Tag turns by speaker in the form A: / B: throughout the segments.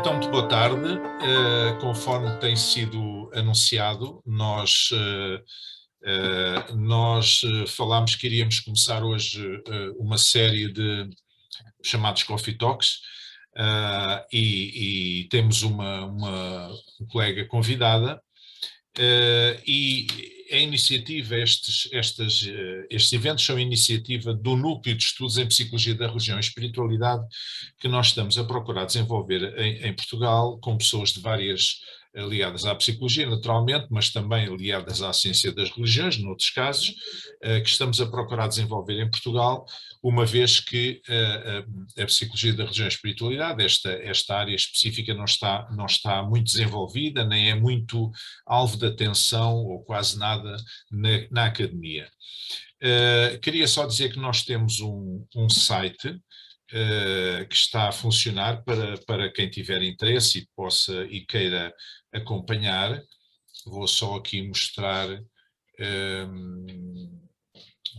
A: Então, muito boa tarde. Conforme tem sido anunciado, nós falámos que iríamos começar hoje uma série de chamados Coffee Talks, e temos uma colega convidada, e a iniciativa, estes eventos são iniciativa do Núcleo de Estudos em Psicologia da Religião e Espiritualidade, que nós estamos a procurar desenvolver em Portugal, com pessoas de várias, ligadas à psicologia, naturalmente, mas também ligadas à ciência das religiões, noutros casos, que estamos a procurar desenvolver em Portugal, uma vez que a psicologia da religião e espiritualidade, esta área específica não está muito desenvolvida, nem é muito alvo de atenção, ou quase nada, na academia. Queria só dizer que nós temos um site que está a funcionar para quem tiver interesse e queira acompanhar. Vou só aqui mostrar onde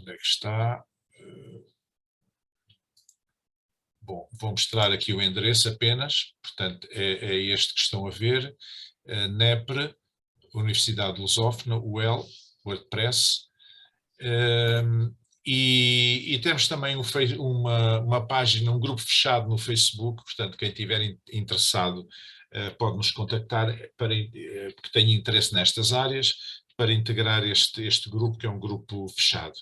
A: é que está. Bom, vou mostrar aqui o endereço apenas, portanto é este que estão a ver, NEPRE, Universidade Lusófona, UEL, WordPress, e temos também uma página, um grupo fechado no Facebook, portanto quem estiver interessado pode nos contactar, que tenha interesse nestas áreas, para integrar este grupo, que é um grupo fechado.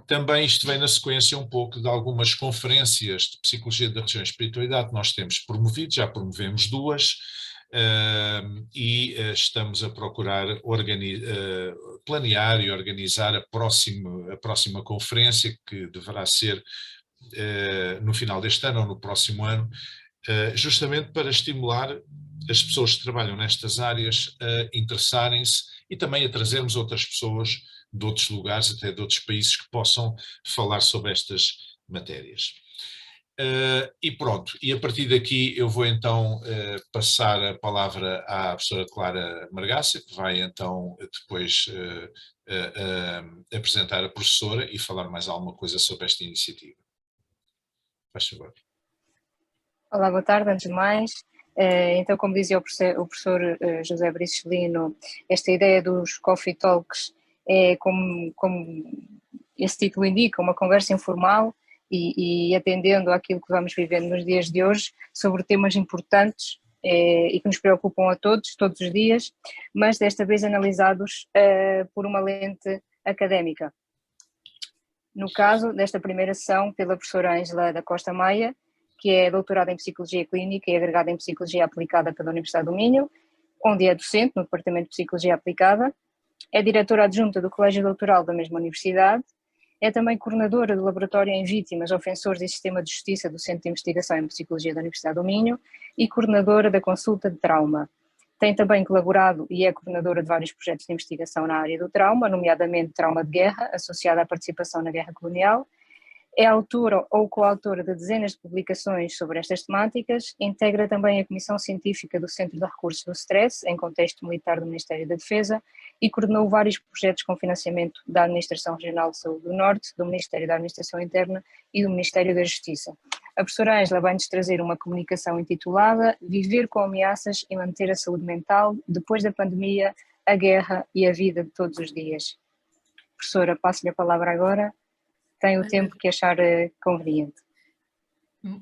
A: Também isto vem na sequência um pouco de algumas conferências de Psicologia da Religião e Espiritualidade que nós temos promovido, já promovemos duas, e estamos a procurar planear e organizar a próxima conferência, que deverá ser no final deste ano ou no próximo ano, justamente para estimular as pessoas que trabalham nestas áreas a interessarem-se e também a trazermos outras pessoas de outros lugares, até de outros países, que possam falar sobre estas matérias. E pronto, e a partir daqui eu vou então passar a palavra à professora Clara Margácia, que vai então depois apresentar a professora e falar mais alguma coisa sobre esta iniciativa. Faz favor.
B: Olá, boa tarde, antes de mais. Então, como dizia o professor José Bricelino, esta ideia dos Coffee Talks é, como esse título indica, uma conversa informal e atendendo àquilo que vamos vivendo nos dias de hoje, sobre temas importantes e que nos preocupam a todos os dias, mas desta vez analisados por uma lente académica. No caso desta primeira sessão, pela professora Ângela da Costa Maia, que é doutorada em Psicologia Clínica e agregada em Psicologia Aplicada pela Universidade do Minho, onde é docente no Departamento de Psicologia Aplicada, é diretora adjunta do Colégio Doutoral da mesma universidade, é também coordenadora do Laboratório em Vítimas, Ofensores e Sistema de Justiça do Centro de Investigação em Psicologia da Universidade do Minho e coordenadora da Consulta de Trauma. Tem também colaborado e é coordenadora de vários projetos de investigação na área do trauma, nomeadamente trauma de guerra, associada à participação na guerra colonial. É autora ou coautora de dezenas de publicações sobre estas temáticas, integra também a Comissão Científica do Centro de Recursos do Stress, em contexto militar do Ministério da Defesa, e coordenou vários projetos com financiamento da Administração Regional de Saúde do Norte, do Ministério da Administração Interna e do Ministério da Justiça. A professora Ângela vai-nos trazer uma comunicação intitulada Viver com ameaças e manter a saúde mental depois da pandemia, a guerra e a vida de todos os dias. Professora, passo-lhe a palavra agora. Tem o tempo que achar conveniente.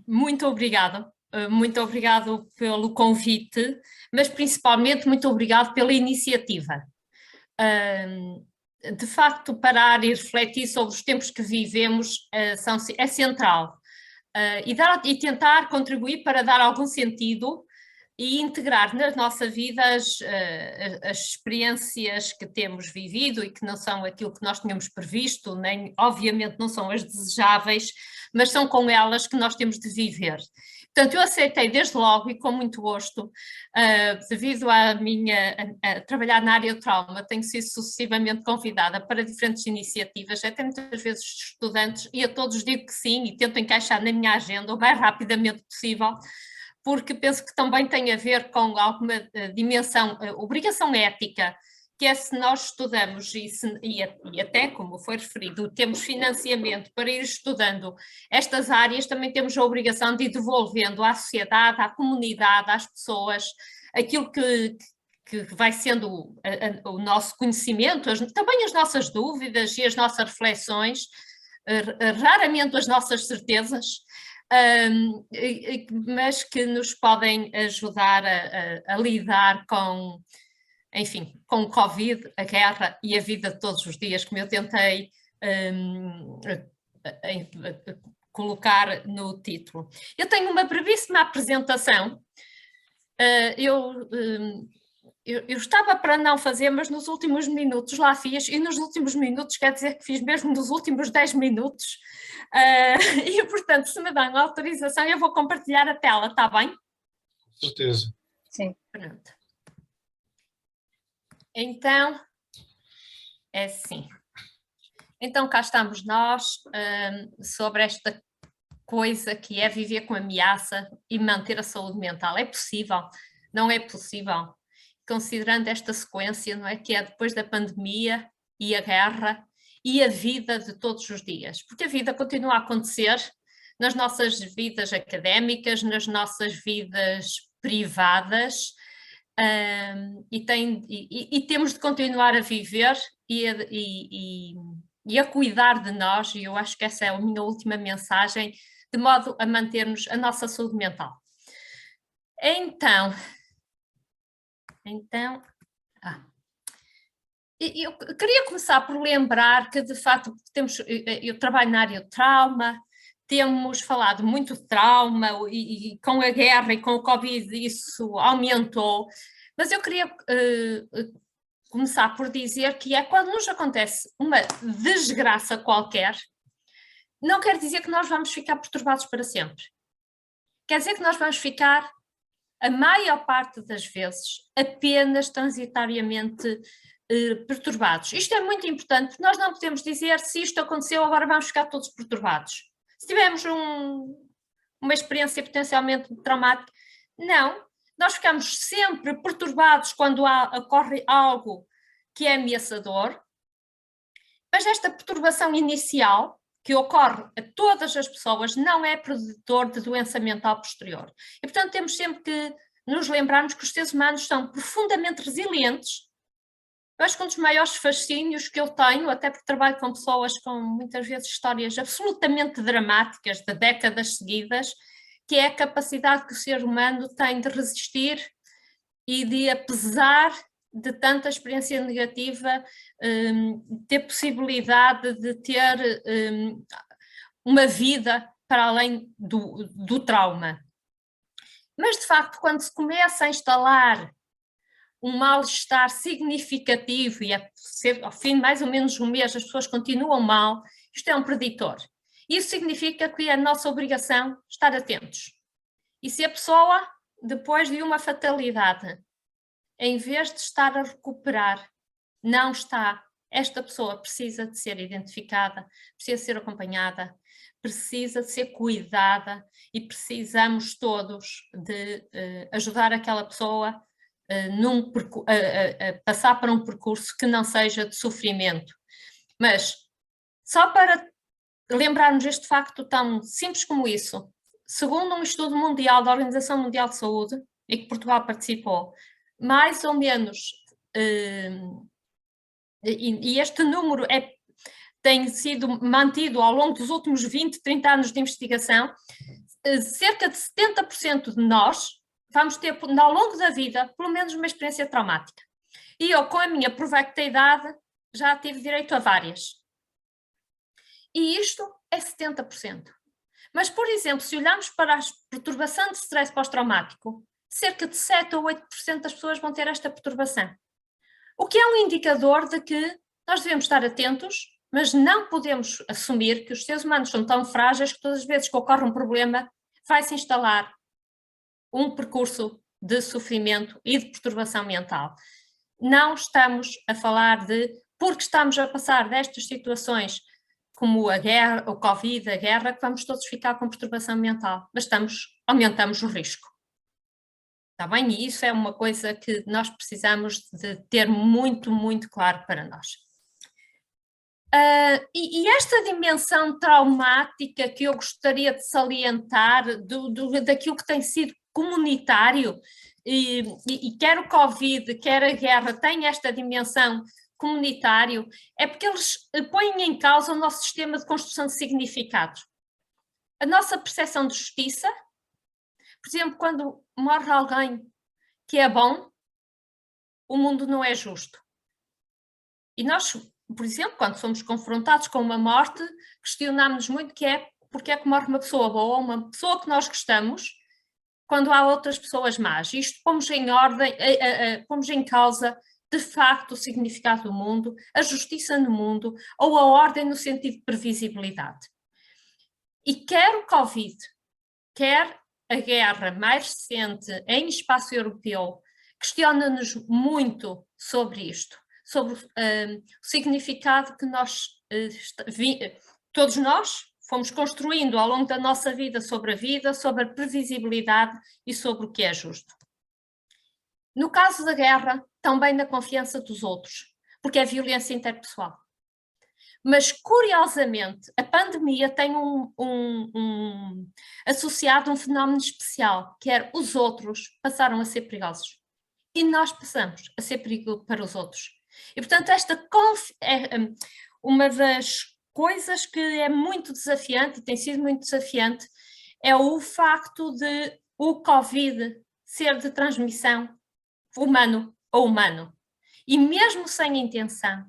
C: Muito obrigada. Muito obrigado pelo convite, mas principalmente muito obrigado pela iniciativa. De facto, parar e refletir sobre os tempos que vivemos é central. E tentar contribuir para dar algum sentido e integrar na nossa vida as experiências que temos vivido e que não são aquilo que nós tínhamos previsto, nem obviamente não são as desejáveis, mas são com elas que nós temos de viver. Portanto, eu aceitei desde logo e com muito gosto, devido a trabalhar na área do trauma, tenho sido sucessivamente convidada para diferentes iniciativas, até muitas vezes estudantes, e a todos digo que sim e tento encaixar na minha agenda o mais rapidamente possível, porque penso que também tem a ver com alguma dimensão, obrigação ética que é se nós estudamos e até, como foi referido, temos financiamento para ir estudando estas áreas, também temos a obrigação de ir devolvendo à sociedade, à comunidade, às pessoas, aquilo que vai sendo o nosso conhecimento, também as nossas dúvidas e as nossas reflexões, raramente as nossas certezas, mas que nos podem ajudar a lidar com, enfim, com o Covid, a guerra e a vida de todos os dias, como eu tentei colocar no título. Eu tenho uma brevíssima apresentação. Eu estava para não fazer, mas nos últimos minutos lá fiz, e nos últimos minutos quer dizer que fiz mesmo nos últimos 10 minutos, e portanto, se me dão autorização, eu vou compartilhar a tela, está bem?
A: Com certeza.
B: Sim.
C: Pronto. Então, é assim. Então cá estamos nós, sobre esta coisa que é viver com ameaça e manter a saúde mental. É possível? Não é possível? Considerando esta sequência, não é, que é depois da pandemia e a guerra e a vida de todos os dias, porque a vida continua a acontecer nas nossas vidas académicas, nas nossas vidas privadas, e temos de continuar a viver e a cuidar de nós, e eu acho que essa é a minha última mensagem, de modo a mantermos a nossa saúde mental. Então, eu queria começar por lembrar que, de facto, eu trabalho na área de trauma, temos falado muito de trauma e com a guerra e com o Covid isso aumentou, mas eu queria começar por dizer que é quando nos acontece uma desgraça qualquer, não quer dizer que nós vamos ficar perturbados para sempre. Quer dizer que nós vamos ficar, a maior parte das vezes, apenas transitoriamente perturbados. Isto é muito importante, nós não podemos dizer se isto aconteceu, agora vamos ficar todos perturbados. Se tivermos uma experiência potencialmente traumática, não. Nós ficamos sempre perturbados quando ocorre algo que é ameaçador, mas esta perturbação inicial, que ocorre a todas as pessoas, não é preditor de doença mental posterior. E, portanto, temos sempre que nos lembrarmos que os seres humanos são profundamente resilientes. Eu acho que um dos maiores fascínios que eu tenho, até porque trabalho com pessoas com muitas vezes histórias absolutamente dramáticas de décadas seguidas, que é a capacidade que o ser humano tem de resistir e de, apesar de tanta experiência negativa, ter possibilidade de ter uma vida para além do trauma. Mas, de facto, quando se começa a instalar um mal-estar significativo e ao fim de mais ou menos um mês as pessoas continuam mal, isto é um preditor. Isso significa que é a nossa obrigação estar atentos. E se a pessoa, depois de uma fatalidade, em vez de estar a recuperar, não está, esta pessoa precisa de ser identificada, precisa ser acompanhada, precisa de ser cuidada e precisamos todos de ajudar aquela pessoa a passar para um percurso que não seja de sofrimento. Mas, só para lembrarmos este facto tão simples como isso, segundo um estudo mundial da Organização Mundial de Saúde, em que Portugal participou, mais ou menos, e este número tem sido mantido ao longo dos últimos 20, 30 anos de investigação, cerca de 70% de nós vamos ter, ao longo da vida, pelo menos uma experiência traumática. E eu, com a minha provecta idade, já tive direito a várias. E isto é 70%. Mas, por exemplo, se olharmos para a perturbação de stress pós-traumático, cerca de 7 ou 8% das pessoas vão ter esta perturbação. O que é um indicador de que nós devemos estar atentos, mas não podemos assumir que os seres humanos são tão frágeis que todas as vezes que ocorre um problema vai-se instalar um percurso de sofrimento e de perturbação mental. Não estamos a falar de, porque estamos a passar destas situações como a guerra, o Covid, a guerra, que vamos todos ficar com perturbação mental, mas aumentamos o risco. Está bem? E isso é uma coisa que nós precisamos de ter muito, muito claro para nós. E esta dimensão traumática que eu gostaria de salientar daquilo que tem sido comunitário, e quer o Covid, quer a guerra, tem esta dimensão comunitário, é porque eles põem em causa o nosso sistema de construção de significados. A nossa percepção de justiça, por exemplo, quando morre alguém que é bom, o mundo não é justo. E nós, por exemplo, quando somos confrontados com uma morte, questionamos-nos muito porque é que morre uma pessoa boa, uma pessoa que nós gostamos, quando há outras pessoas más. Isto pomos em ordem, pomos em causa, de facto, o significado do mundo, a justiça no mundo, ou a ordem no sentido de previsibilidade. E quer o Covid, quer a guerra mais recente em espaço europeu, questiona-nos muito sobre isto, sobre o significado que todos nós fomos construindo ao longo da nossa vida, sobre a previsibilidade e sobre o que é justo. No caso da guerra, também na confiança dos outros, porque é violência interpessoal. Mas, curiosamente, a pandemia tem associado um fenómeno especial, que é os outros passaram a ser perigosos. E nós passamos a ser perigo para os outros. E, portanto, uma das coisas que é muito desafiante, e tem sido muito desafiante, é o facto de o Covid ser de transmissão humano a humano. E mesmo sem intenção,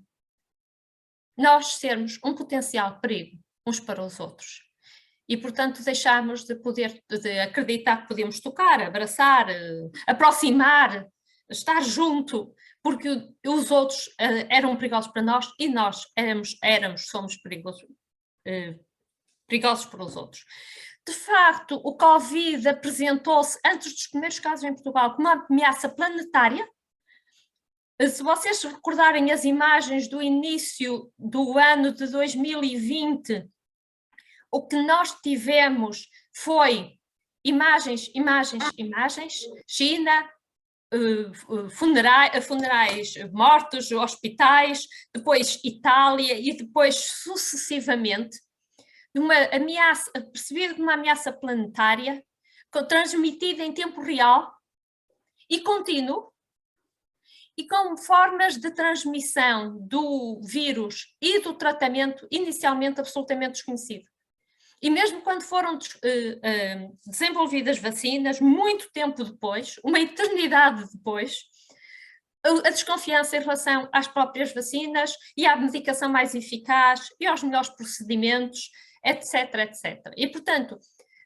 C: nós sermos um potencial perigo uns para os outros. E, portanto, deixarmos de acreditar que podemos tocar, abraçar, aproximar, estar junto, porque os outros eram perigosos para nós e nós somos perigosos para os outros. De facto, o Covid apresentou-se, antes dos primeiros casos em Portugal, como uma ameaça planetária. Se vocês recordarem as imagens do início do ano de 2020, o que nós tivemos foi imagens, China, funerais mortos, hospitais, depois Itália e depois sucessivamente, de uma ameaça, percebida como uma ameaça planetária, transmitida em tempo real e contínuo, e com formas de transmissão do vírus e do tratamento inicialmente absolutamente desconhecido. E mesmo quando foram desenvolvidas vacinas, muito tempo depois, uma eternidade depois, a desconfiança em relação às próprias vacinas e à medicação mais eficaz e aos melhores procedimentos, etc, etc. E, portanto,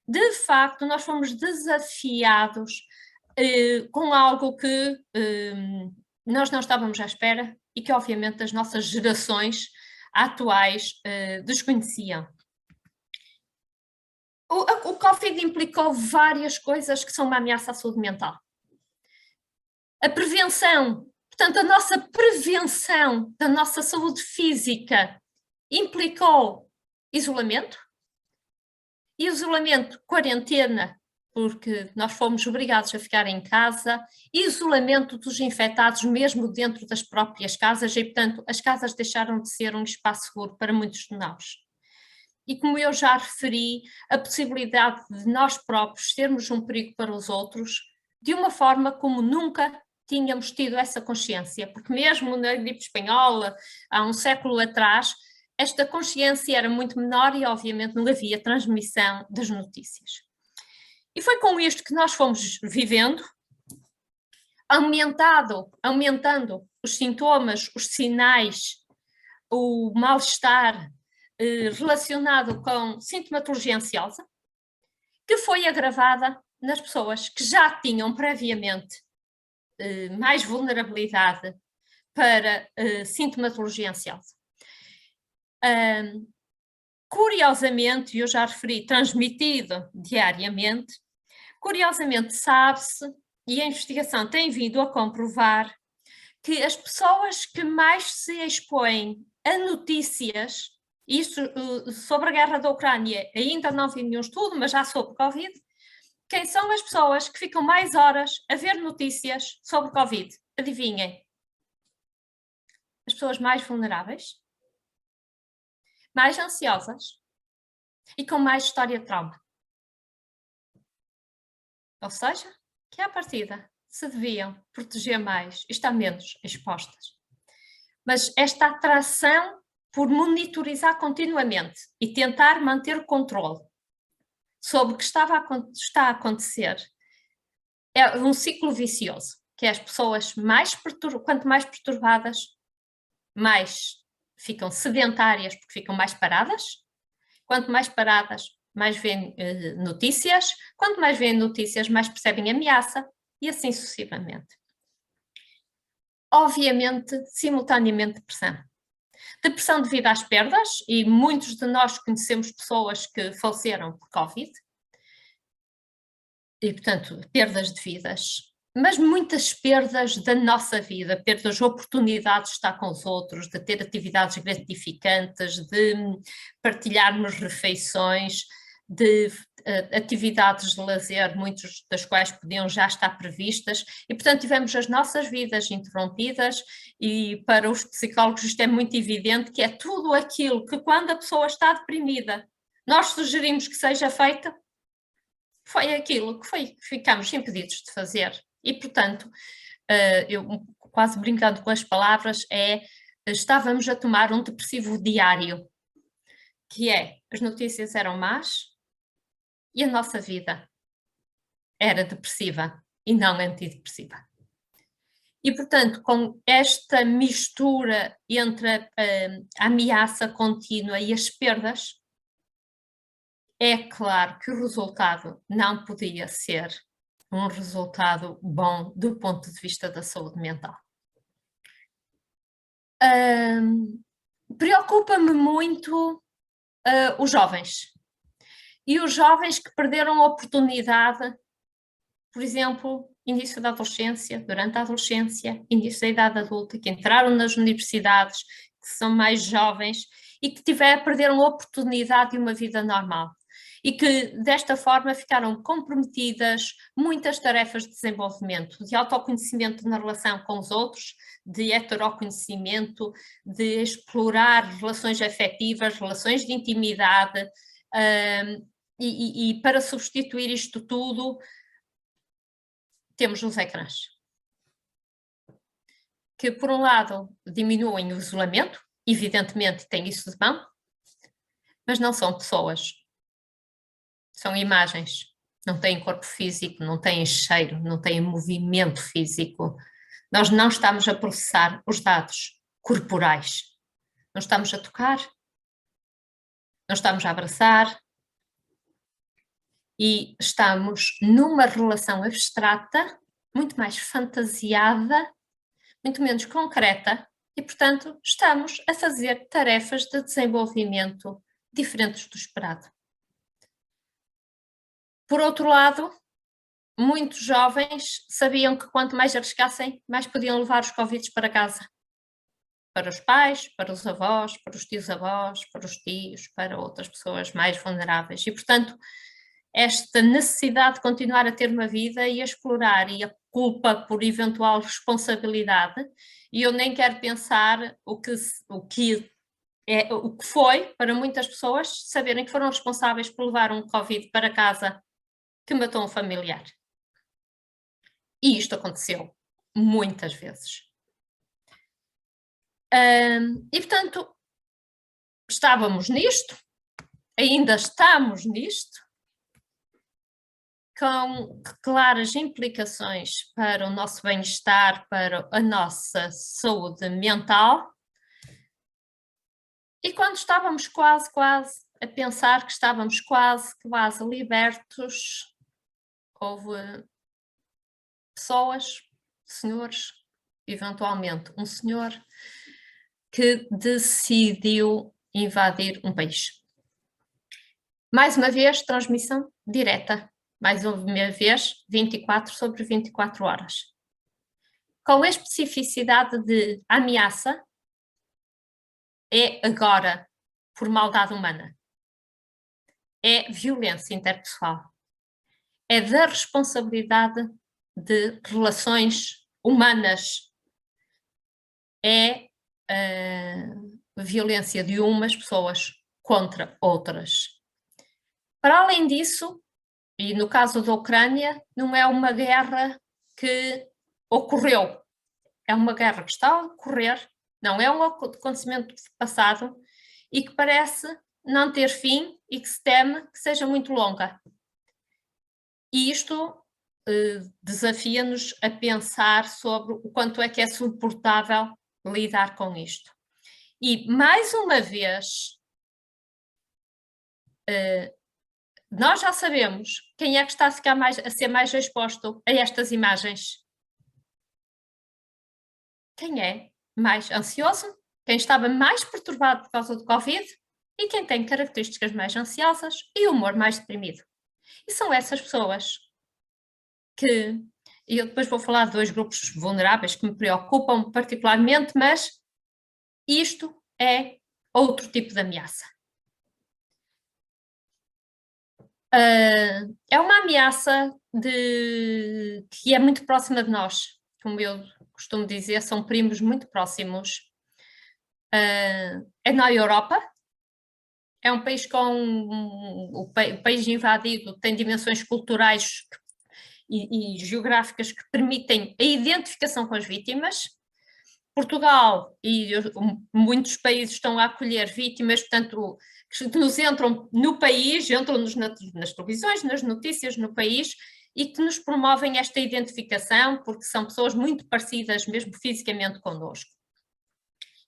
C: de facto, nós fomos desafiados com algo que nós não estávamos à espera e que, obviamente, as nossas gerações atuais desconheciam. O Covid implicou várias coisas que são uma ameaça à saúde mental. A prevenção, portanto, a nossa prevenção da nossa saúde física implicou isolamento, quarentena, porque nós fomos obrigados a ficar em casa, isolamento dos infectados mesmo dentro das próprias casas e, portanto, as casas deixaram de ser um espaço seguro para muitos de nós. E como eu já referi, a possibilidade de nós próprios sermos um perigo para os outros, de uma forma como nunca tínhamos tido essa consciência, porque mesmo na gripe espanhola, há um século atrás, esta consciência era muito menor e obviamente não havia transmissão das notícias. E foi com isto que nós fomos vivendo, aumentando os sintomas, os sinais, o mal-estar relacionado com sintomatologia ansiosa, que foi agravada nas pessoas que já tinham previamente mais vulnerabilidade para sintomatologia ansiosa. Curiosamente, eu já referi, transmitido diariamente, curiosamente sabe-se, e a investigação tem vindo a comprovar, que as pessoas que mais se expõem a notícias, isso sobre a guerra da Ucrânia ainda não vi nenhum estudo, mas já sobre Covid, Quem são as pessoas que ficam mais horas a ver notícias sobre Covid? Adivinhem. As pessoas mais vulneráveis, mais ansiosas e com mais história de trauma. Ou seja, que à partida se deviam proteger mais e estar menos expostas. Mas esta atração por monitorizar continuamente e tentar manter o controle sobre o que está a acontecer é um ciclo vicioso, que é as pessoas quanto mais perturbadas, mais ficam sedentárias porque ficam mais paradas, quanto mais paradas, mais veem notícias, quanto mais veem notícias, mais percebem ameaça e assim sucessivamente. Obviamente, simultaneamente depressão. Depressão devido às perdas, e muitos de nós conhecemos pessoas que faleceram por Covid, e portanto perdas de vidas, mas muitas perdas da nossa vida, perdas de oportunidades de estar com os outros, de ter atividades gratificantes, de partilharmos refeições, de atividades de lazer, muitas das quais podiam já estar previstas, e portanto tivemos as nossas vidas interrompidas, e para os psicólogos isto é muito evidente, que é tudo aquilo que quando a pessoa está deprimida, nós sugerimos que seja feito, foi aquilo que ficamos impedidos de fazer. E portanto, eu quase brincando com as palavras, estávamos a tomar um depressivo diário, que as notícias eram más, e a nossa vida era depressiva e não antidepressiva. E, portanto, com esta mistura entre a ameaça contínua e as perdas, é claro que o resultado não podia ser um resultado bom do ponto de vista da saúde mental. Preocupa-me muito os jovens. E os jovens que perderam a oportunidade, por exemplo, início da adolescência, durante a adolescência, início da idade adulta, que entraram nas universidades, que são mais jovens e que perderam a oportunidade de uma vida normal. E que desta forma ficaram comprometidas muitas tarefas de desenvolvimento, de autoconhecimento na relação com os outros, de heteroconhecimento, de explorar relações afetivas, relações de intimidade, e para substituir isto tudo, temos os ecrãs, que por um lado diminuem o isolamento, evidentemente tem isso de bom, mas não são pessoas, são imagens, não têm corpo físico, não têm cheiro, não têm movimento físico. Nós não estamos a processar os dados corporais, não estamos a tocar, não estamos a abraçar, e estamos numa relação abstrata, muito mais fantasiada, muito menos concreta, e, portanto, estamos a fazer tarefas de desenvolvimento diferentes do esperado. Por outro lado, muitos jovens sabiam que quanto mais arriscassem, mais podiam levar os Covids para casa. Para os pais, para os avós, para os tios-avós, para os tios, para outras pessoas mais vulneráveis. E, portanto, esta necessidade de continuar a ter uma vida e a explorar, e a culpa por eventual responsabilidade, e eu nem quero pensar o que foi para muitas pessoas saberem que foram responsáveis por levar um Covid para casa que matou um familiar. E isto aconteceu muitas vezes. E portanto, estávamos nisto, ainda estamos nisto, com claras implicações para o nosso bem-estar, para a nossa saúde mental. E quando estávamos quase a pensar que estávamos quase libertos, houve pessoas, senhores, eventualmente um senhor, que decidiu invadir um país. Mais uma vez, transmissão direta. Mais uma vez, 24 sobre 24 horas. Com a especificidade de ameaça, é agora por maldade humana. É violência interpessoal. é da responsabilidade de relações humanas, é a violência de umas pessoas contra outras. Para além disso, e no caso da Ucrânia, não é uma guerra que ocorreu, é uma guerra que está a ocorrer, não é um acontecimento passado e que parece não ter fim e que se teme que seja muito longa. E isto desafia-nos a pensar sobre o quanto é que é suportável lidar com isto. E, mais uma vez, nós já sabemos quem é que está a ser mais exposto a estas imagens. Quem é mais ansioso, quem estava mais perturbado por causa do Covid e quem tem características mais ansiosas e humor mais deprimido. E são essas pessoas que, e eu depois vou falar de 2 grupos vulneráveis que me preocupam particularmente, mas isto é outro tipo de ameaça. É uma ameaça que é muito próxima de nós, como eu costumo dizer, são primos muito próximos. É na Europa, é um país o país invadido tem dimensões culturais e geográficas que permitem a identificação com as vítimas. Portugal e muitos países estão a acolher vítimas, portanto, que nos entram no país, entram-nos nas televisões, nas notícias no país e que nos promovem esta identificação porque são pessoas muito parecidas mesmo fisicamente connosco.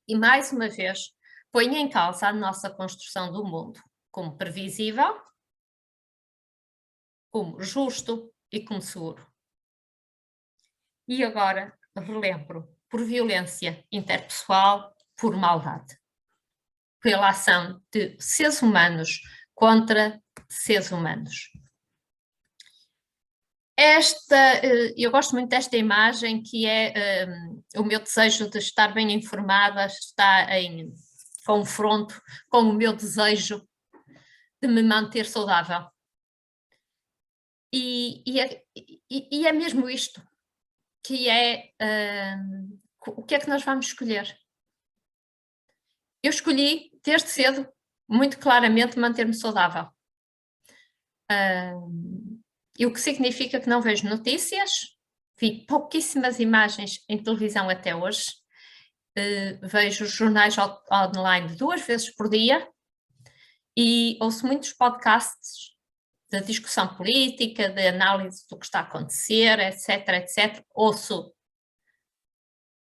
C: E mais uma vez, põe em causa a nossa construção do mundo como previsível, como justo e como seguro. E agora relembro, por violência interpessoal, por maldade, pela ação de seres humanos contra seres humanos. Eu gosto muito desta imagem que é o meu desejo de estar bem informada, está em confronto com o meu desejo de me manter saudável. E é mesmo isto, que é o que é que nós vamos escolher. Eu escolhi, desde cedo, muito claramente, manter-me saudável. E o que significa que não vejo notícias, vi pouquíssimas imagens em televisão até hoje, vejo jornais online 2 vezes por dia e ouço muitos podcasts de discussão política, de análise do que está a acontecer, etc, etc. Ouço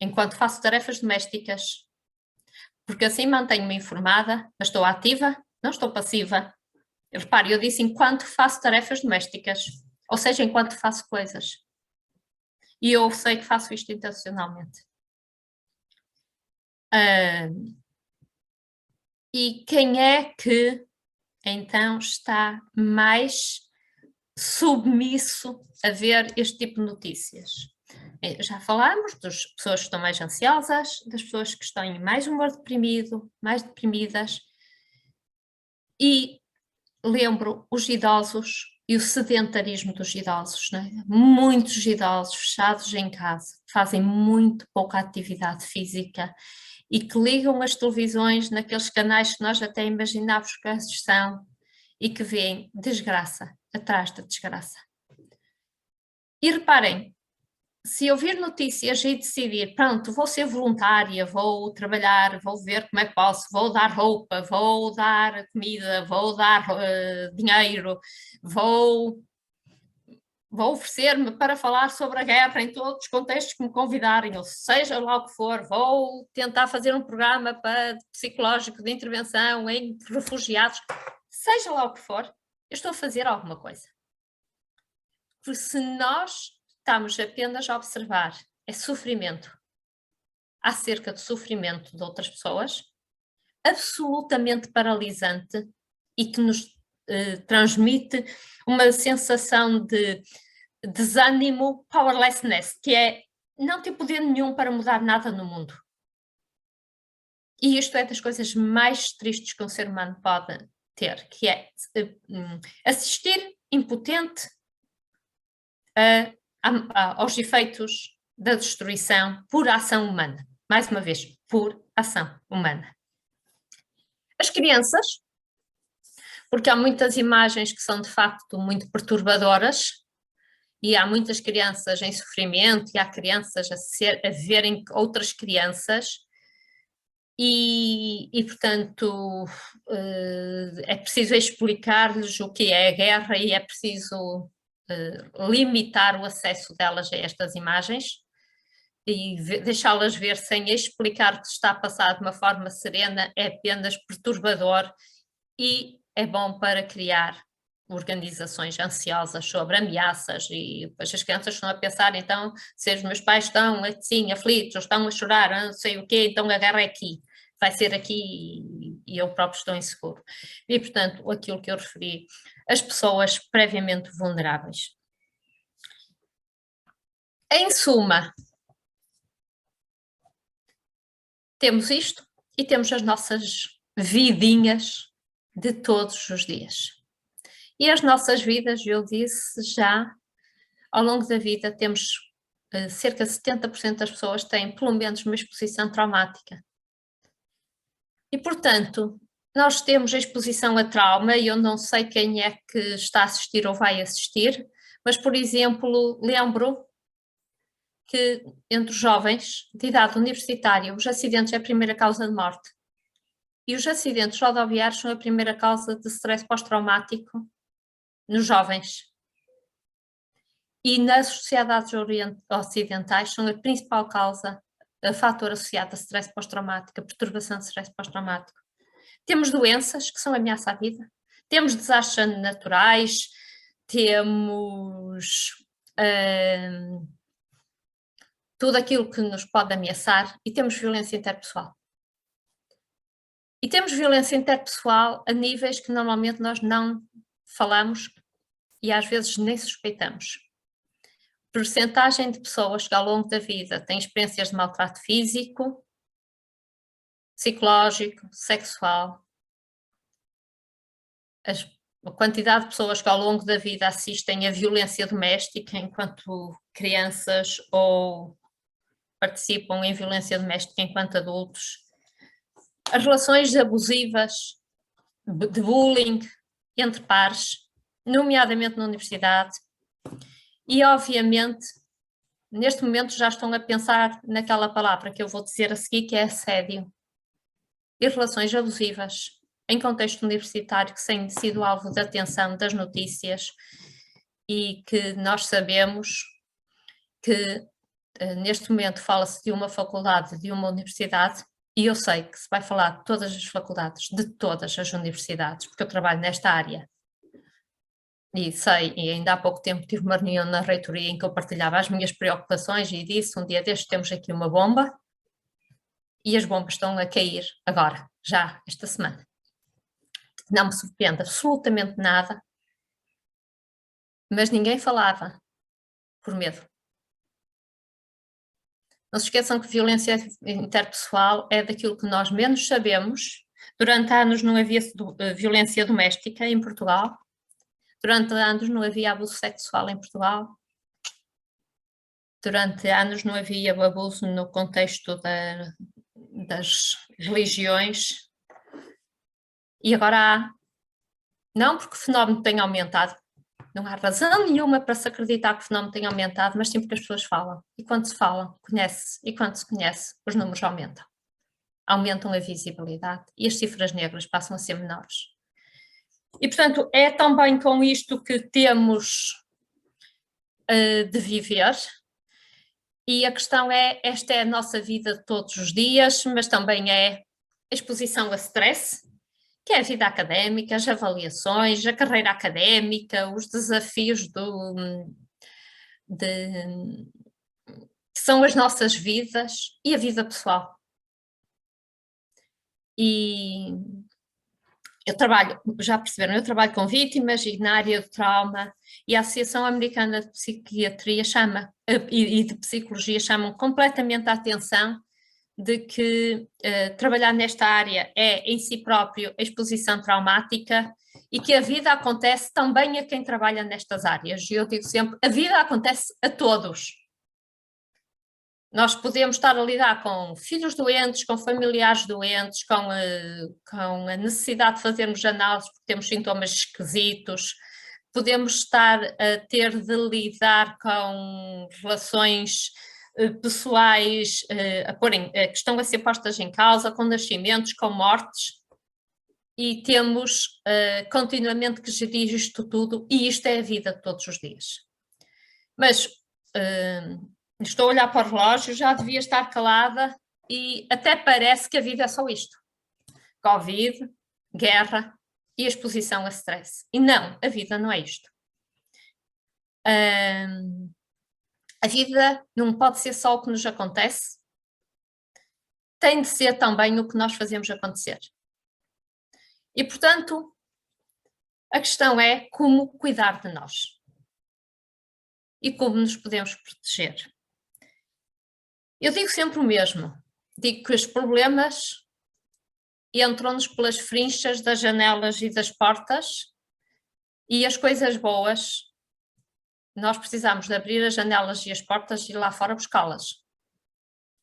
C: enquanto faço tarefas domésticas, porque assim mantenho-me informada, mas estou ativa, não estou passiva. Repare, eu disse enquanto faço tarefas domésticas, ou seja, enquanto faço coisas. E eu sei que faço isto intencionalmente. E quem é que, então, está mais submisso a ver este tipo de notícias? Já falámos das pessoas que estão mais ansiosas, das pessoas que estão em mais humor deprimido, mais deprimidas, e lembro os idosos e o sedentarismo dos idosos, não é? Muitos idosos fechados em casa, fazem muito pouca atividade física e que ligam as televisões naqueles canais que nós até imaginávamos que são e que veem desgraça atrás da desgraça. E reparem, se eu vir notícias e decidir, pronto, vou ser voluntária, vou trabalhar, vou ver como é que posso, vou dar roupa, vou dar comida, vou dar dinheiro, vou oferecer-me para falar sobre a guerra em todos os contextos que me convidarem, ou seja lá o que for, vou tentar fazer um programa psicológico de intervenção em refugiados, seja lá o que for, eu estou a fazer alguma coisa. Porque se nós estamos apenas a observar sofrimento acerca do sofrimento de outras pessoas, absolutamente paralisante e que nos transmite uma sensação de desânimo, powerlessness, que é não ter poder nenhum para mudar nada no mundo. E isto é das coisas mais tristes que um ser humano pode ter, que é assistir impotente aos efeitos da destruição por ação humana. Mais uma vez, por ação humana. As crianças, porque há muitas imagens que são de facto muito perturbadoras, e há muitas crianças em sofrimento, e há crianças a verem outras crianças, e portanto, é preciso explicar-lhes o que é a guerra e é preciso limitar o acesso delas a estas imagens e deixá-las ver sem explicar que está a passar de uma forma serena é apenas perturbador e é bom para criar organizações ansiosas sobre ameaças e depois as crianças estão a pensar então se os meus pais estão assim aflitos ou estão a chorar, não sei o quê, então a guerra é aqui, vai ser aqui e eu próprio estou inseguro. E portanto aquilo que eu referi, as pessoas previamente vulneráveis. Em suma, temos isto e temos as nossas vidinhas de todos os dias. E as nossas vidas, eu disse já, ao longo da vida temos cerca de 70% das pessoas têm pelo menos uma exposição traumática. E portanto, nós temos a exposição a trauma e eu não sei quem é que está a assistir ou vai assistir, mas por exemplo, lembro que entre os jovens de idade universitária, os acidentes é a primeira causa de morte. E os acidentes rodoviários são a primeira causa de stress pós-traumático nos jovens. E nas sociedades ocidentais são a principal causa, a fator associado a stress pós-traumático, a perturbação de stress pós-traumático. Temos doenças que são ameaça à vida, temos desastres naturais, temos tudo aquilo que nos pode ameaçar e temos violência interpessoal. E temos violência interpessoal a níveis que normalmente nós não falamos e às vezes nem suspeitamos. Percentagem de pessoas que ao longo da vida têm experiências de maltrato físico, psicológico, sexual. A quantidade de pessoas que ao longo da vida assistem à violência doméstica enquanto crianças ou participam em violência doméstica enquanto adultos. As relações abusivas, de bullying entre pares, nomeadamente na universidade, e obviamente, neste momento já estão a pensar naquela palavra que eu vou dizer a seguir, que é assédio, e relações abusivas em contexto universitário que têm sido alvo de atenção das notícias e que nós sabemos que neste momento fala-se de uma faculdade, de uma universidade, e eu sei que se vai falar de todas as faculdades, de todas as universidades, porque eu trabalho nesta área. E sei, e ainda há pouco tempo tive uma reunião na reitoria em que eu partilhava as minhas preocupações e disse, um dia destes temos aqui uma bomba, e as bombas estão a cair agora, já, esta semana. Não me surpreende absolutamente nada, mas ninguém falava, por medo. Não se esqueçam que violência interpessoal é daquilo que nós menos sabemos. Durante anos não havia violência doméstica em Portugal. Durante anos não havia abuso sexual em Portugal. Durante anos não havia abuso no contexto das religiões. E agora há. Não porque o fenómeno tem aumentado. Não há razão nenhuma para se acreditar que o fenómeno tem aumentado, mas sim porque as pessoas falam. E quando se fala, conhece-se. E quando se conhece, os números aumentam. Aumentam a visibilidade e as cifras negras passam a ser menores. E, portanto, é também com isto que temos de viver. E a questão é, esta é a nossa vida de todos os dias, mas também é a exposição a stress, que é a vida académica, as avaliações, a carreira académica, os desafios que são as nossas vidas e a vida pessoal. E eu trabalho, já perceberam, eu trabalho com vítimas e na área do trauma, e a Associação Americana de Psiquiatria chama, e de Psicologia chamam completamente a atenção de que trabalhar nesta área é, em si próprio, a exposição traumática e que a vida acontece também a quem trabalha nestas áreas. E eu digo sempre, a vida acontece a todos. Nós podemos estar a lidar com filhos doentes, com familiares doentes, com a necessidade de fazermos análises porque temos sintomas esquisitos, podemos estar a ter de lidar com relações pessoais que estão a ser postas em causa, com nascimentos, com mortes, e temos continuamente que gerir isto tudo, e isto é a vida de todos os dias. Mas estou a olhar para o relógio, já devia estar calada, e até parece que a vida é só isto. Covid, guerra e exposição a stress. E não, a vida não é isto. A vida não pode ser só o que nos acontece, tem de ser também o que nós fazemos acontecer. E, portanto, a questão é como cuidar de nós e como nos podemos proteger. Eu digo sempre o mesmo, digo que os problemas entram-nos pelas frinchas das janelas e das portas, e as coisas boas, nós precisamos de abrir as janelas e as portas e ir lá fora buscá-las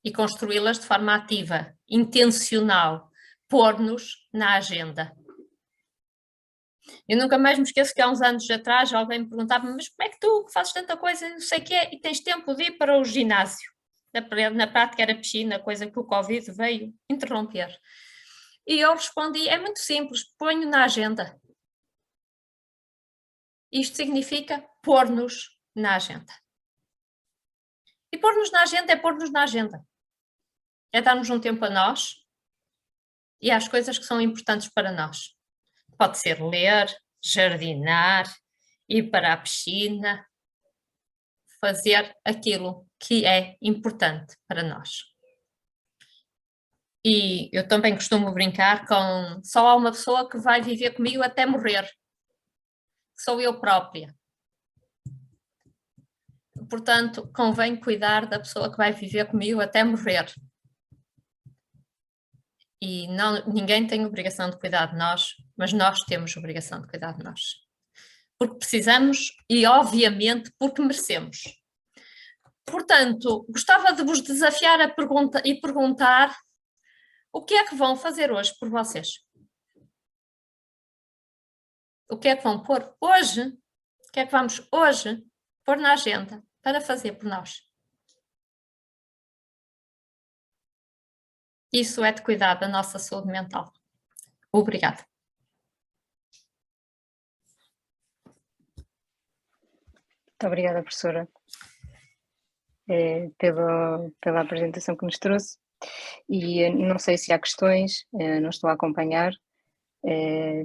C: e construí-las de forma ativa, intencional, pôr-nos na agenda. Eu nunca mais me esqueço que há uns anos atrás alguém me perguntava, mas como é que tu fazes tanta coisa, não sei o quê, e tens tempo de ir para o ginásio? Na prática era piscina, coisa que o Covid veio interromper. E eu respondi, é muito simples, ponho na agenda. Isto significa pôr-nos na agenda. E pôr-nos na agenda é pôr-nos na agenda. É darmos um tempo a nós e às coisas que são importantes para nós. Pode ser ler, jardinar, ir para a piscina, fazer aquilo que é importante para nós. E eu também costumo brincar com só há uma pessoa que vai viver comigo até morrer. Sou eu própria. Portanto, convém cuidar da pessoa que vai viver comigo até morrer. E ninguém tem obrigação de cuidar de nós, mas nós temos obrigação de cuidar de nós. Porque precisamos e, obviamente, porque merecemos. Portanto, gostava de vos desafiar a perguntar o que é que vão fazer hoje por vocês? O que é que vão pôr hoje? O que é que vamos hoje pôr na agenda para fazer por nós? Isso é de cuidar da nossa saúde mental. Obrigada.
B: Muito obrigada, professora, pela apresentação que nos trouxe. E não sei se há questões, não estou a acompanhar.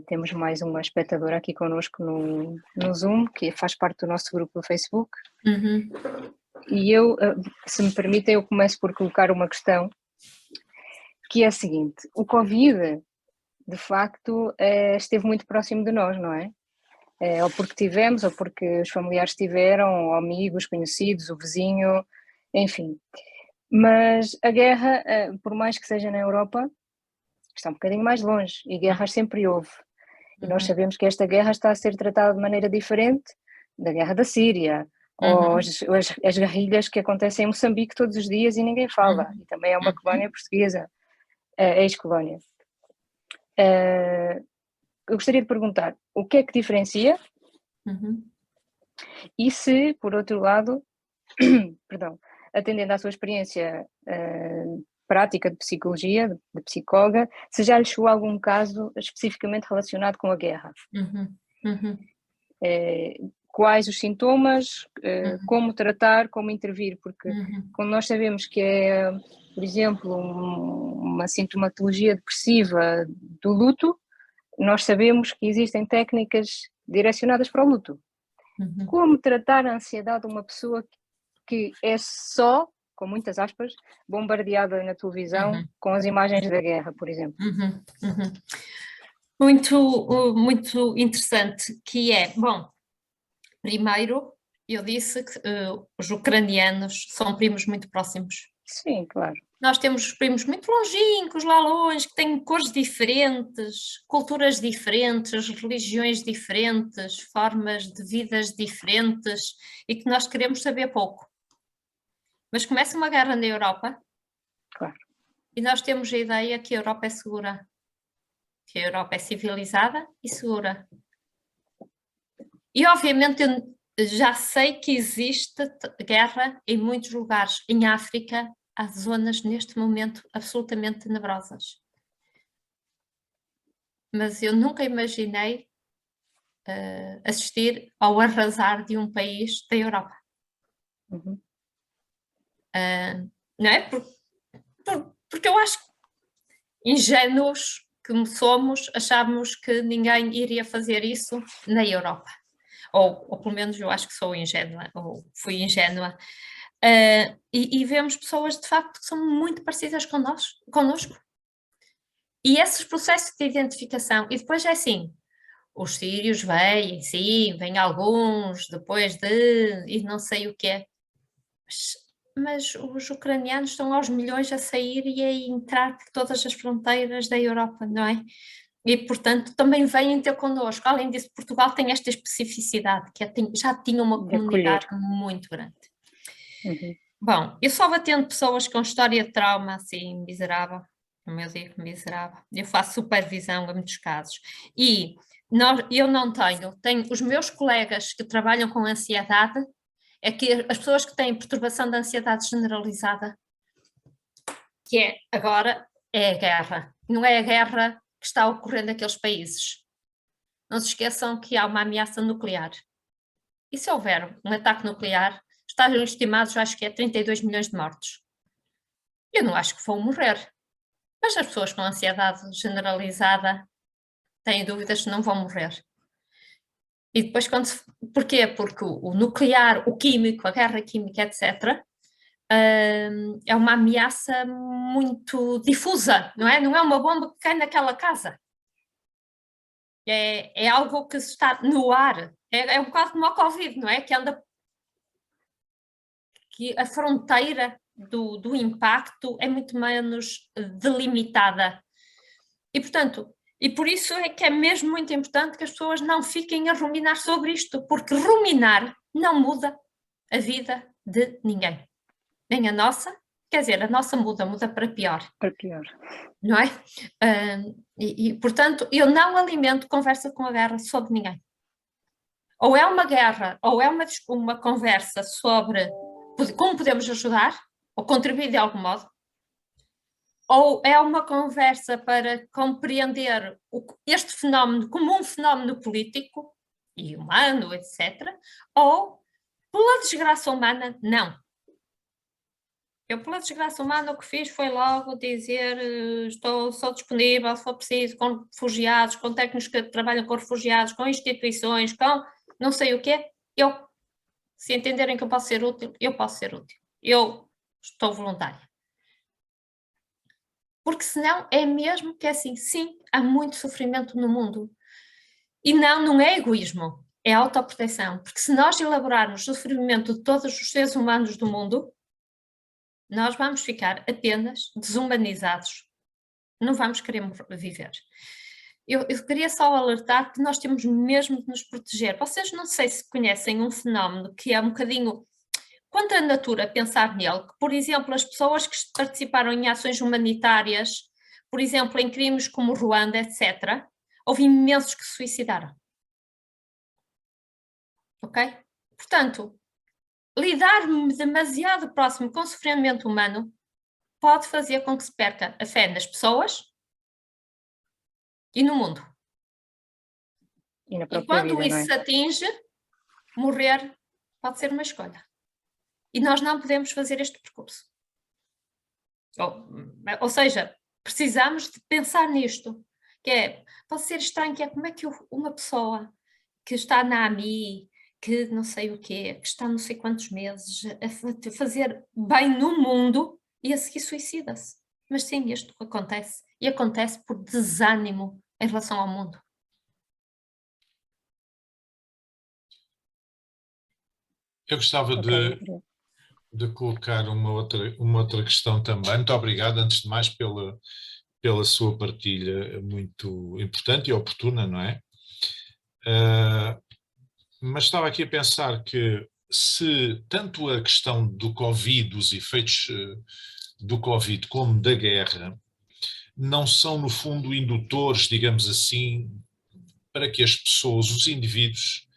B: Temos mais uma espectadora aqui connosco no Zoom, que faz parte do nosso grupo do Facebook.
C: Uhum.
B: E eu, se me permitem, eu começo por colocar uma questão, que é a seguinte: o Covid, de facto, esteve muito próximo de nós, não é? Ou porque tivemos, ou porque os familiares tiveram, ou amigos, conhecidos, o vizinho, enfim. Mas a guerra, por mais que seja na Europa, está um bocadinho mais longe, e guerras sempre houve. E nós sabemos que esta guerra está a ser tratada de maneira diferente da guerra da Síria, ou as guerrilhas que acontecem em Moçambique todos os dias e ninguém fala. E também é uma colónia portuguesa, ex-colónia. Eu gostaria de perguntar, o que é que diferencia? E se, por outro lado, perdão, atendendo à sua experiência prática de psicologia, de psicóloga, se já lhe chegou algum caso especificamente relacionado com a guerra? Quais os sintomas, como tratar, como intervir? Porque quando nós sabemos que é, por exemplo, uma sintomatologia depressiva do luto, nós sabemos que existem técnicas direcionadas para o luto. Como tratar a ansiedade de uma pessoa que é só, com muitas aspas, bombardeada na televisão com as imagens da guerra, por exemplo?
C: Muito interessante, que é, bom, primeiro eu disse que os ucranianos são primos muito próximos.
B: Sim, claro.
C: Nós temos os primos muito longínquos, lá longe, que têm cores diferentes, culturas diferentes, religiões diferentes, formas de vidas diferentes e que nós queremos saber pouco. Mas começa uma guerra na Europa,
B: Claro.
C: e nós temos a ideia que a Europa é segura, que a Europa é civilizada e segura. E obviamente eu já sei que existe guerra em muitos lugares. Em África há zonas neste momento absolutamente tenebrosas. Mas eu nunca imaginei assistir ao arrasar de um país da Europa.
B: Uhum.
C: Não é? Porque eu acho que ingênuos que somos, achávamos que ninguém iria fazer isso na Europa. Ou pelo menos eu acho que sou ingênua, ou fui ingênua. E vemos pessoas de facto que são muito parecidas connosco. E esses processos de identificação, e depois é assim, os sírios vêm, sim, vêm alguns, depois e não sei o quê. Mas os ucranianos estão aos milhões a sair e a entrar por todas as fronteiras da Europa, não é? E, portanto, também vêm ter connosco. Além disso, Portugal tem esta especificidade, que já tinha uma comunidade muito grande.
B: Uhum.
C: Bom, eu só atendo pessoas com história de trauma, assim, miserável, como eu digo, miserável. Eu faço supervisão em muitos casos. E eu não tenho os meus colegas que trabalham com ansiedade, é que as pessoas que têm perturbação de ansiedade generalizada, que agora é a guerra, não é a guerra que está ocorrendo naqueles países. Não se esqueçam que há uma ameaça nuclear. E se houver um ataque nuclear, estão estimados, acho que é 32 milhões de mortos. Eu não acho que vão morrer, mas as pessoas com ansiedade generalizada têm dúvidas se não vão morrer. E depois, porquê? Porque o nuclear, o químico, a guerra química, etc., é uma ameaça muito difusa, não é? Não é uma bomba que cai naquela casa. É algo que está no ar. É um bocado como a Covid, não é? Que a fronteira do impacto é muito menos delimitada. E, portanto, por isso é que é mesmo muito importante que as pessoas não fiquem a ruminar sobre isto, porque ruminar não muda a vida de ninguém. Nem a nossa, quer dizer, a nossa muda para pior.
B: Para pior.
C: Não é? Portanto, eu não alimento conversa com a guerra sobre ninguém. Ou é uma guerra, ou é uma conversa sobre como podemos ajudar, ou contribuir de algum modo, ou é uma conversa para compreender este fenómeno como um fenómeno político e humano, etc., ou pela desgraça humana, não. Eu, pela desgraça humana, o que fiz foi logo dizer sou disponível, se for preciso, com refugiados, com técnicos que trabalham com refugiados, com instituições, com não sei o quê. Se entenderem que eu posso ser útil, eu posso ser útil. Eu estou voluntária. Porque senão é mesmo que é assim, sim, há muito sofrimento no mundo. E não é egoísmo, é autoproteção. Porque se nós elaborarmos o sofrimento de todos os seres humanos do mundo, nós vamos ficar apenas desumanizados. Não vamos querer viver. Eu queria só alertar que nós temos mesmo de nos proteger. Vocês não sei se conhecem um fenómeno que é um bocadinho contra a natura pensar nele, que, por exemplo, as pessoas que participaram em ações humanitárias, por exemplo, em crimes como Ruanda, etc., houve imensos que se suicidaram. Ok? Portanto, lidar demasiado próximo com o sofrimento humano pode fazer com que se perca a fé nas pessoas e no mundo.
B: E
C: quando
B: vida,
C: isso se atinge, morrer pode ser uma escolha. E nós não podemos fazer este percurso. Ou seja, precisamos de pensar nisto, que pode ser estranho, que é como é que uma pessoa que está na AMI, que não sei o quê, que está não sei quantos meses a fazer bem no mundo e a seguir suicida-se. Mas sim, isto acontece. E acontece por desânimo em relação ao mundo.
A: Eu gostava de de colocar uma outra questão também. Muito obrigado, antes de mais, pela sua partilha muito importante e oportuna, não é? Mas estava aqui a pensar que se tanto a questão do Covid, dos efeitos do Covid, como da guerra, não são, no fundo, indutores, digamos assim, para que as pessoas, os indivíduos,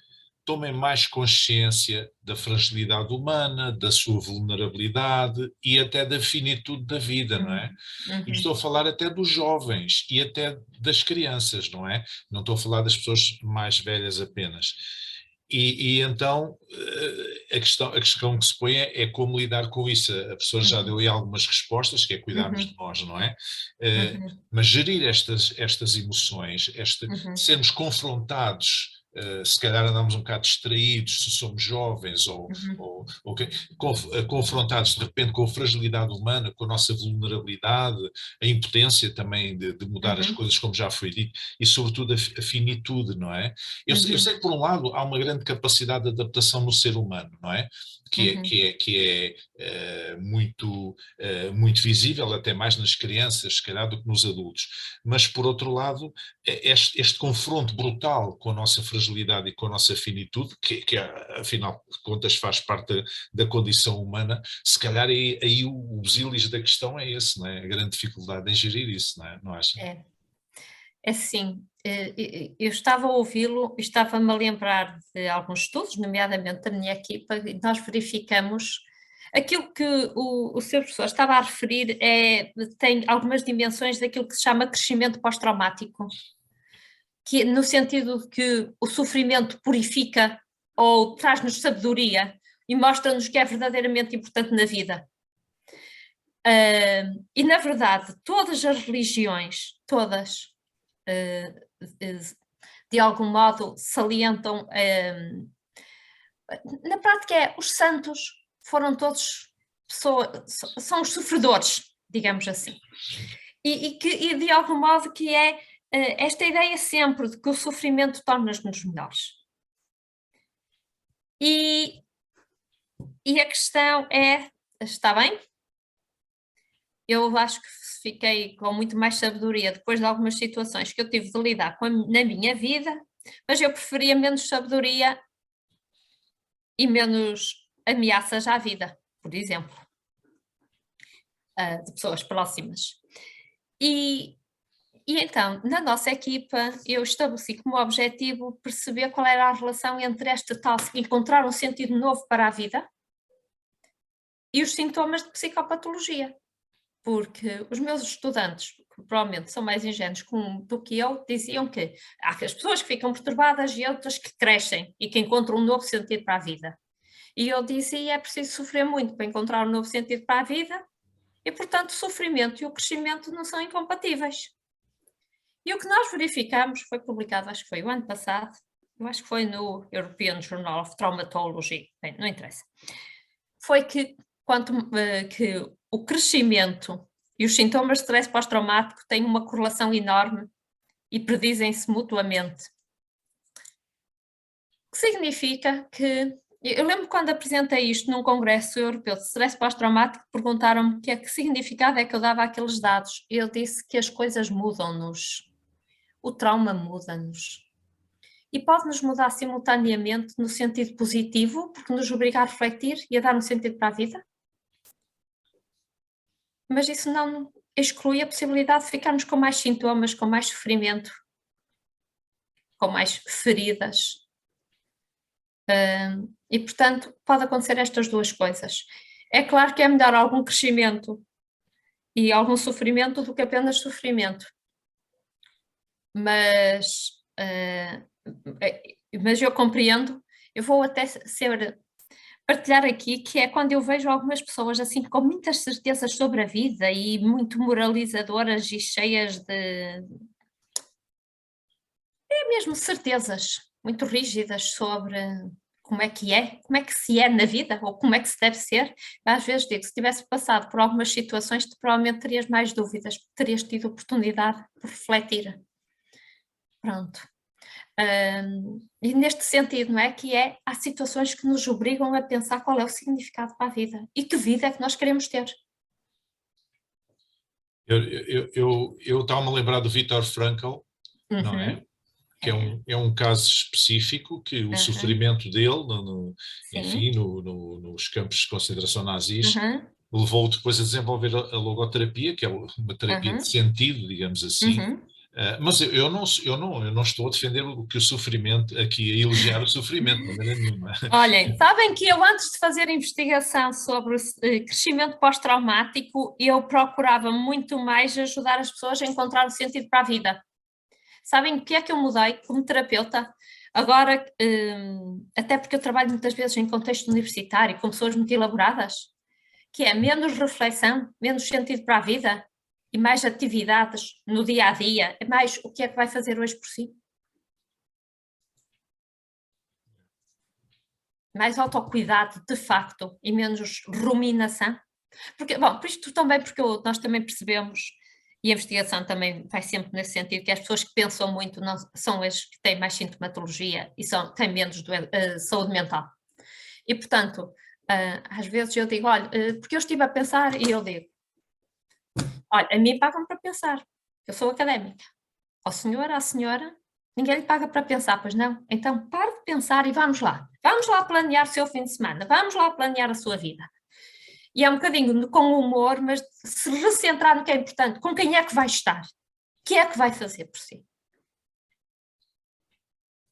A: tomem mais consciência da fragilidade humana, da sua vulnerabilidade e até da finitude da vida, não é? E estou a falar até dos jovens e até das crianças, não é? Não estou a falar das pessoas mais velhas apenas. E então a questão que se põe é como lidar com isso. A pessoa já deu aí algumas respostas, que é cuidarmos de nós, não é? Mas gerir estas emoções, sermos confrontados, se calhar andamos um bocado distraídos, se somos jovens, ou confrontados de repente com a fragilidade humana, com a nossa vulnerabilidade, a impotência também de mudar as coisas, como já foi dito, e sobretudo a finitude, não é? Eu sei que, por um lado, há uma grande capacidade de adaptação no ser humano, não é? Que é muito visível, até mais nas crianças, se calhar, do que nos adultos. Mas, por outro lado, este confronto brutal com a nossa fragilidade e com a nossa finitude, que afinal de contas faz parte da condição humana, se calhar aí o busilis da questão é esse, não é? A grande dificuldade em gerir isso, não é? Não acha?
C: É sim, eu estava a ouvi-lo e estava-me a lembrar de alguns estudos, nomeadamente da minha equipa, e nós verificamos aquilo que o seu professor estava a referir, tem algumas dimensões daquilo que se chama crescimento pós-traumático, que no sentido de que o sofrimento purifica ou traz-nos sabedoria e mostra-nos que é verdadeiramente importante na vida. E na verdade, todas as religiões, todas, de algum modo salientam, na prática os santos foram todos são os sofredores, digamos assim, e de algum modo que é esta ideia sempre de que o sofrimento torna-nos melhores. E a questão é, está bem? Eu acho que fiquei com muito mais sabedoria depois de algumas situações que eu tive de lidar na minha vida, mas eu preferia menos sabedoria e menos ameaças à vida, por exemplo, de pessoas próximas. E então, na nossa equipa, eu estabeleci como objetivo perceber qual era a relação entre esta tal, encontrar um sentido novo para a vida e os sintomas de psicopatologia. Porque os meus estudantes, que provavelmente são mais ingênuos do que eu, diziam que há as pessoas que ficam perturbadas e outras que crescem e que encontram um novo sentido para a vida. E eu dizia, é preciso sofrer muito para encontrar um novo sentido para a vida e, portanto, o sofrimento e o crescimento não são incompatíveis. E o que nós verificamos, foi publicado, acho que foi o ano passado, eu acho que foi no European Journal of Traumatology, bem, não interessa, foi que que o crescimento e os sintomas de stress pós-traumático têm uma correlação enorme e predizem-se mutuamente. O que significa que, eu lembro quando apresentei isto num congresso europeu de stress pós-traumático, perguntaram-me que significado é que eu dava àqueles dados. Eu disse que as coisas mudam-nos, o trauma muda-nos. E pode-nos mudar simultaneamente no sentido positivo, porque nos obriga a refletir e a dar um sentido para a vida. Mas isso não exclui a possibilidade de ficarmos com mais sintomas, com mais sofrimento, com mais feridas. E, portanto, pode acontecer estas duas coisas. É claro que é melhor algum crescimento e algum sofrimento do que apenas sofrimento. Mas eu compreendo, eu vou até partilhar aqui, que é quando eu vejo algumas pessoas assim com muitas certezas sobre a vida e muito moralizadoras e cheias de mesmo certezas muito rígidas sobre como é que se é na vida ou como é que se deve ser. Às vezes digo, se tivesse passado por algumas situações, provavelmente terias mais dúvidas, terias tido oportunidade de refletir. Pronto. E neste sentido, não é? Há situações que nos obrigam a pensar qual é o significado para a vida e que vida é que nós queremos ter.
A: Eu estava-me a lembrar do Viktor Frankl, não é? Que é um caso específico que o sofrimento dele, enfim, nos campos de concentração nazis, levou-o depois a desenvolver a logoterapia, que é uma terapia de sentido, digamos assim. Mas eu não estou a defender o sofrimento, aqui a elogiar o sofrimento, de maneira nenhuma.
C: Olhem, sabem que eu antes de fazer investigação sobre o crescimento pós-traumático, eu procurava muito mais ajudar as pessoas a encontrar o sentido para a vida. Sabem o que é que eu mudei como terapeuta? Agora, até porque eu trabalho muitas vezes em contexto universitário, com pessoas muito elaboradas, que é menos reflexão, menos sentido para a vida e mais atividades no dia a dia, é mais o que é que vai fazer hoje por si. Mais autocuidado, de facto, e menos ruminação. Porque, bom, por isto também, porque nós também percebemos, e a investigação também vai sempre nesse sentido, que as pessoas que pensam muito não, são as que têm mais sintomatologia e têm menos saúde mental. E, portanto, às vezes eu digo, olha, porque eu estive a pensar, e eu digo, olha, a mim pagam para pensar, eu sou académica. Ao senhor, à senhora, ninguém lhe paga para pensar, pois não? Então, pare de pensar e vamos lá. Vamos lá planear o seu fim de semana, vamos lá planear a sua vida. E é um bocadinho com humor, mas se recentrar no que é importante, com quem é que vai estar? O que é que vai fazer por si?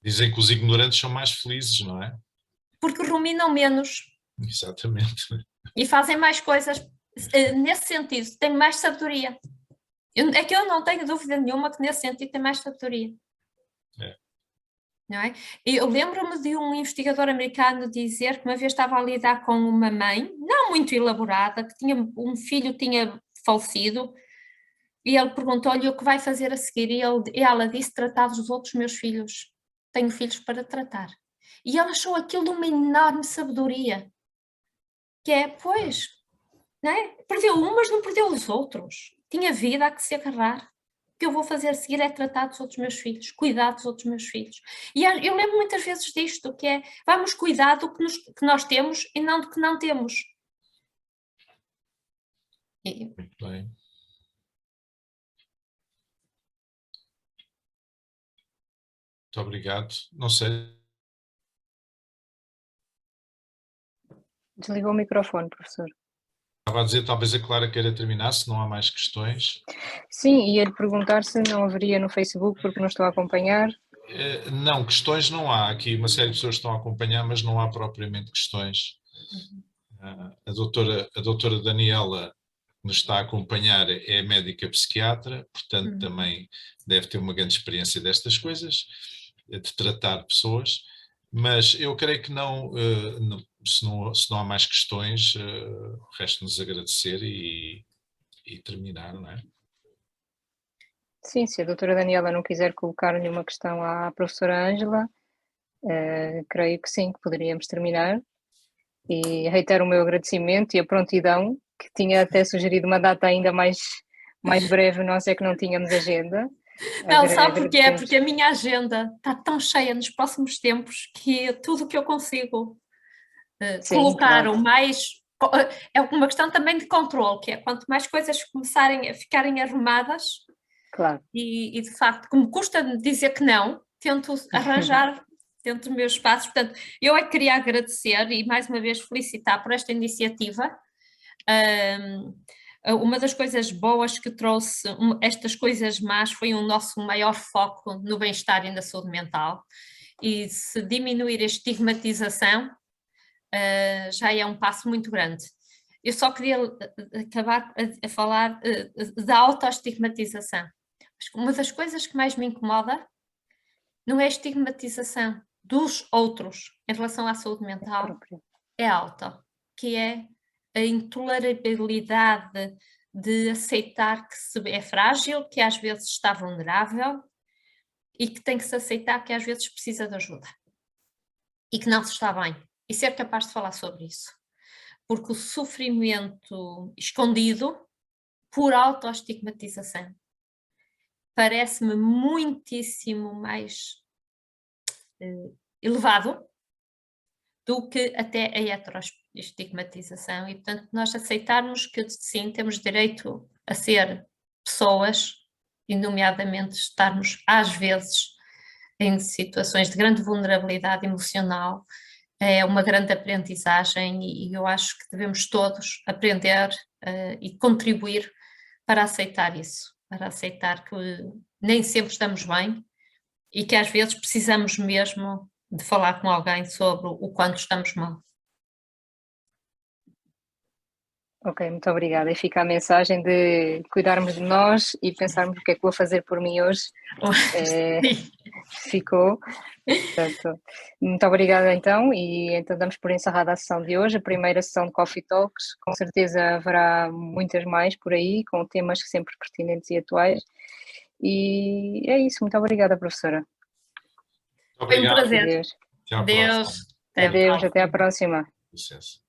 A: Dizem que os ignorantes são mais felizes, não é?
C: Porque ruminam menos.
A: Exatamente.
C: E fazem mais coisas. Nesse sentido, têm mais sabedoria. É que eu não tenho dúvida nenhuma que nesse sentido tem mais sabedoria. Não é? Eu lembro-me de um investigador americano dizer que uma vez estava a lidar com uma mãe, não muito elaborada, que tinha um filho tinha falecido, e ele perguntou-lhe o que vai fazer a seguir, e ela disse, tratar dos outros meus filhos. Tenho filhos para tratar. E ele achou aquilo de uma enorme sabedoria. Que é, pois, não é? Perdeu um, mas não perdeu os outros. Tinha vida a que se agarrar. O que eu vou fazer a seguir é tratar dos outros meus filhos, cuidar dos outros meus filhos. E eu lembro muitas vezes disto, que é, vamos cuidar do que nós temos e não do que não temos.
A: Muito bem. Muito obrigado. Não sei.
B: Desligou o microfone, professor.
A: Estava a dizer, talvez a Clara queira terminar, se não há mais questões.
B: Sim, ia-lhe perguntar se não haveria no Facebook, porque não estou a acompanhar.
A: Não, questões não há. Aqui uma série de pessoas estão a acompanhar, mas não há propriamente questões. A doutora Daniela, que nos está a acompanhar, é médica psiquiatra, portanto também deve ter uma grande experiência destas coisas, de tratar pessoas, mas eu creio que se não há mais questões, resta-nos agradecer e terminar, não é?
B: Sim, se a doutora Daniela não quiser colocar nenhuma questão à professora Ângela, creio que sim, que poderíamos terminar. E reitero o meu agradecimento e a prontidão, que tinha até sugerido uma data ainda mais breve, nós é que não tínhamos agenda.
C: Não, sabe porquê? Porque a minha agenda está tão cheia nos próximos tempos que tudo o que eu consigo colocar o mais... É uma questão também de controle, que é quanto mais coisas começarem a ficarem arrumadas,
B: claro.
C: E de facto, como custa dizer que não, tento arranjar dentro dos meus espaços. Portanto, eu é que queria agradecer e mais uma vez felicitar por esta iniciativa. Uma das coisas boas que trouxe estas coisas más foi o nosso maior foco no bem-estar e na saúde mental. E se diminuir a estigmatização, já é um passo muito grande. Eu só queria acabar a falar da autoestigmatização. Uma das coisas que mais me incomoda não é a estigmatização dos outros em relação à saúde mental, é alta, que é a intolerabilidade de aceitar que se é frágil, que às vezes está vulnerável e que tem que se aceitar que às vezes precisa de ajuda e que não se está bem. E ser capaz de falar sobre isso. Porque o sofrimento escondido por autoestigmatização parece-me muitíssimo mais elevado do que até a heteroestigmatização, e portanto nós aceitarmos que sim, temos direito a ser pessoas, e nomeadamente estarmos às vezes em situações de grande vulnerabilidade emocional, é uma grande aprendizagem, e eu acho que devemos todos aprender e contribuir para aceitar isso, para aceitar que nem sempre estamos bem e que às vezes precisamos mesmo de falar com alguém sobre o quanto estamos mal.
B: Ok, muito obrigada. E fica a mensagem de cuidarmos de nós e pensarmos o que é que vou fazer por mim hoje. Ficou. Portanto, muito obrigada então, e então damos por encerrada a sessão de hoje, a primeira sessão de Coffee Talks. Com certeza haverá muitas mais por aí, com temas sempre pertinentes e atuais. E é isso, muito obrigada, professora.
C: Foi um prazer.
B: Adeus.
A: Até à
C: Adeus.
A: próxima.
C: Até à
B: Adeus,
C: próxima.
B: até à próxima.
A: Licença.